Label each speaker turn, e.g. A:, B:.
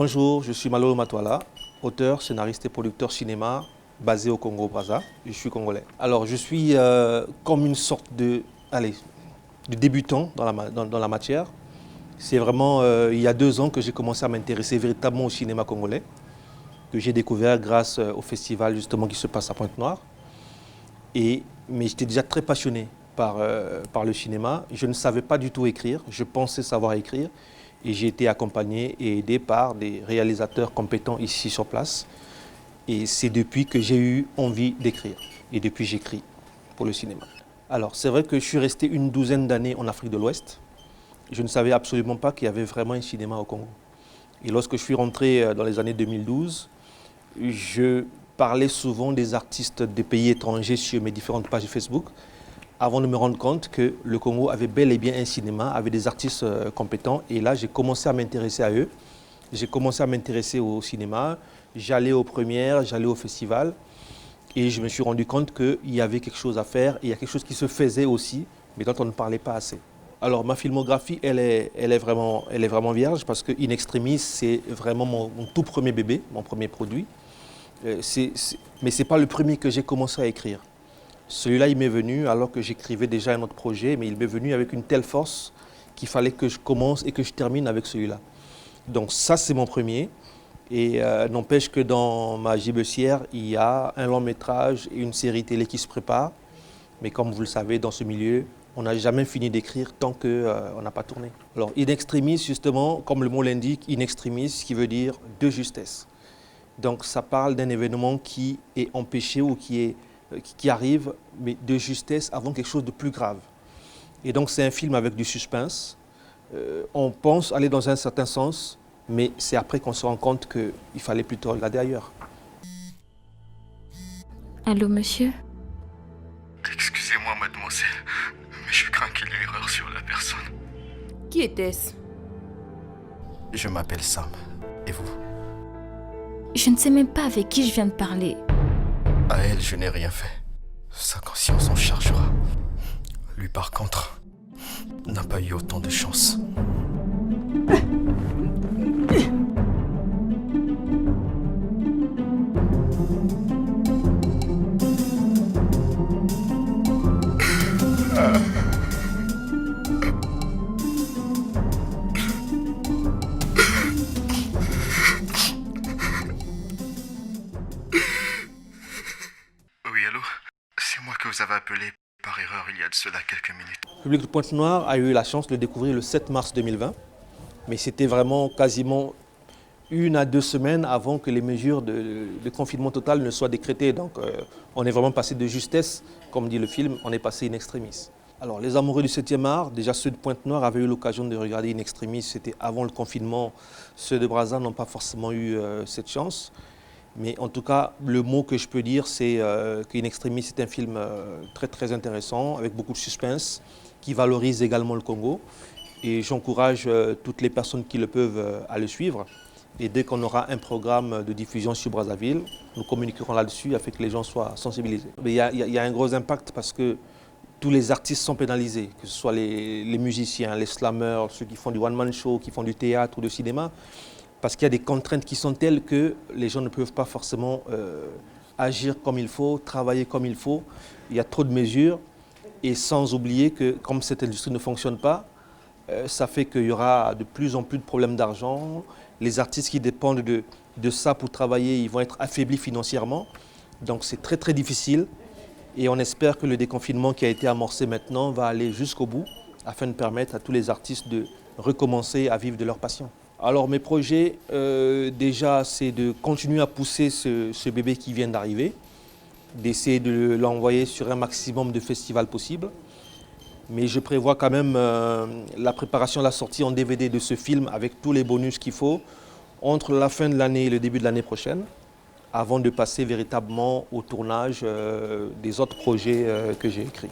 A: Bonjour, je suis Malolo Matoala, auteur, scénariste et producteur cinéma basé au Congo-Brazza. Je suis congolais. Alors, je suis comme une sorte de débutant dans la matière. C'est vraiment il y a 2 ans que j'ai commencé à m'intéresser véritablement au cinéma congolais, que j'ai découvert grâce au festival justement qui se passe à Pointe-Noire. Mais j'étais déjà très passionné par le cinéma. Je ne savais pas du tout écrire, je pensais savoir écrire. Et j'ai été accompagné et aidé par des réalisateurs compétents ici sur place. Et c'est depuis que j'ai eu envie d'écrire. Et depuis, j'écris pour le cinéma. Alors, c'est vrai que je suis resté une 12aine d'années en Afrique de l'Ouest. Je ne savais absolument pas qu'il y avait vraiment un cinéma au Congo. Et lorsque je suis rentré dans les années 2012, je parlais souvent des artistes des pays étrangers sur mes différentes pages Facebook, avant de me rendre compte que le Congo avait bel et bien un cinéma, avait des artistes compétents. Et là, j'ai commencé à m'intéresser à eux. J'ai commencé à m'intéresser au cinéma. J'allais aux premières, j'allais au festival. Et je me suis rendu compte qu'il y avait quelque chose à faire. Et il y a quelque chose qui se faisait aussi, mais dont on ne parlait pas assez. Alors, ma filmographie, elle est vraiment vierge parce que In Extremis, c'est vraiment mon tout premier bébé, mon premier produit. Mais ce n'est pas le premier que j'ai commencé à écrire. Celui-là, il m'est venu alors que j'écrivais déjà un autre projet, mais il m'est venu avec une telle force qu'il fallait que je commence et que je termine avec celui-là. Donc ça, c'est mon premier. Et n'empêche que dans ma gibecière, il y a un long métrage et une série télé qui se préparent. Mais comme vous le savez, dans ce milieu, on n'a jamais fini d'écrire tant qu'on n'a pas tourné. Alors, In Extremis, justement, comme le mot l'indique, In Extremis, qui veut dire de justesse. Donc ça parle d'un événement qui est empêché ou qui arrive, mais de justesse avant quelque chose de plus grave. Et donc c'est un film avec du suspense. On pense aller dans un certain sens, mais c'est après qu'on se rend compte qu'il fallait plutôt regarder ailleurs.
B: Allô, monsieur?
C: Excusez-moi, mademoiselle, mais je crains qu'il y ait erreur sur la personne.
D: Qui était-ce?
C: Je m'appelle Sam. Et vous?
B: Je ne sais même pas avec qui je viens de parler.
C: À elle, je n'ai rien fait. Sa conscience en chargera. Lui, par contre, n'a pas eu autant de chance. Oui, allô? C'est moi que vous avez appelé par erreur il y a de cela quelques minutes.
A: Le public de Pointe-Noire a eu la chance de le découvrir le 7 mars 2020, mais c'était vraiment quasiment 1 à 2 semaines avant que les mesures de confinement total ne soient décrétées. Donc on est vraiment passé de justesse, comme dit le film, on est passé in extremis. Alors les amoureux du 7e art, déjà ceux de Pointe-Noire avaient eu l'occasion de regarder in extremis, c'était avant le confinement. Ceux de Brazza n'ont pas forcément eu cette chance. Mais en tout cas, le mot que je peux dire, c'est qu'In Extremis, c'est un film très très intéressant, avec beaucoup de suspense, qui valorise également le Congo. Et j'encourage toutes les personnes qui le peuvent à le suivre. Et dès qu'on aura un programme de diffusion sur Brazzaville, nous communiquerons là-dessus afin que les gens soient sensibilisés. Mais il y a un gros impact parce que tous les artistes sont pénalisés, que ce soit les musiciens, les slammers, ceux qui font du one-man show, qui font du théâtre ou du cinéma. Parce qu'il y a des contraintes qui sont telles que les gens ne peuvent pas forcément agir comme il faut, travailler comme il faut. Il y a trop de mesures et sans oublier que comme cette industrie ne fonctionne pas, ça fait qu'il y aura de plus en plus de problèmes d'argent. Les artistes qui dépendent de ça pour travailler, ils vont être affaiblis financièrement. Donc c'est très très difficile et on espère que le déconfinement qui a été amorcé maintenant va aller jusqu'au bout afin de permettre à tous les artistes de recommencer à vivre de leur passion. Alors mes projets, déjà, c'est de continuer à pousser ce bébé qui vient d'arriver, d'essayer de l'envoyer sur un maximum de festivals possibles. Mais je prévois quand même la préparation, la sortie en DVD de ce film avec tous les bonus qu'il faut entre la fin de l'année et le début de l'année prochaine, avant de passer véritablement au tournage des autres projets que j'ai écrits.